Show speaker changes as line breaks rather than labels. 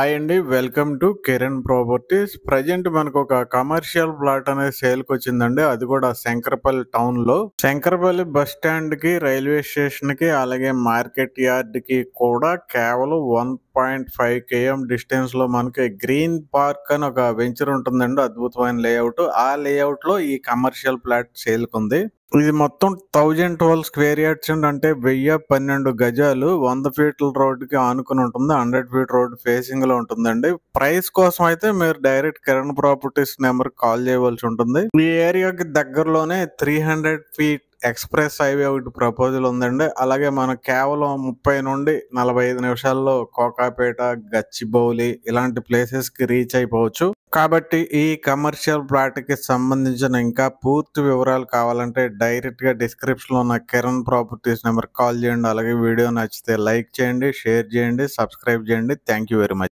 Hi అండి. Welcome to Kiran properties. Present మనకొక commercial plot అనేది సేల్‌కొచ్చిందండి. అది కూడా శంకరపల్లి టౌన్‌లో. శంకరపల్లి బస్ స్టాండ్‌కి, రైల్వే స్టేషన్‌కి అలాగే మార్కెట్ యార్డ్‌కి కూడా కేవలం 1.5 కేఎం డిస్టెన్స్‌లో మనకి గ్రీన్ పార్క్ అని ఒక వెంచర్ ఉంటుందండి. అద్భుతమైన లేఅవుట్. ఆ లేఅవుట్‌లో ఈ కమర్షియల్ ప్లాట్ సేల్‌కుంది. ఇది మొత్తం 1012 స్క్వేర్ యార్డ్స్ అండి. అంటే 1012 గజాలు 100 ఫీట్ల రోడ్డుకి ఆనుకుని ఉంటుంది. 100 ఫీట్ రోడ్ ఫేసింగ్ లో ఉంటుందండి. ప్రైస్ కోసం అయితే మీరు direct Kiran properties number call చేయవలసి ఉంటుంది. ఈ ఏరియాకి దగ్గరలోనే 300 ఫీట్ ఎక్స్ప్రెస్ హైవే ఒకటి ప్రపోజల్ ఉందండి. అలాగే మనం కేవలం 30 నుండి 45 నిమిషాల్లో కోకాపేట, గచ్చిబౌలి ఇలాంటి ప్లేసెస్ కి రీచ్ అయిపోవచ్చు. కాబట్టి ఈ కమర్షియల్ ప్లాట్ కి సంబంధించిన ఇంకా పూర్తి వివరాలు కావాలంటే డైరెక్ట్ గా డిస్క్రిప్షన్ లో ఉన్న కిరణ్ ప్రాపర్టీస్ నెంబర్ కాల్ చేయండి. అలాగే వీడియో నచ్చితే లైక్ చేయండి, షేర్ చేయండి, సబ్స్క్రైబ్ చేయండి. Thank you very much.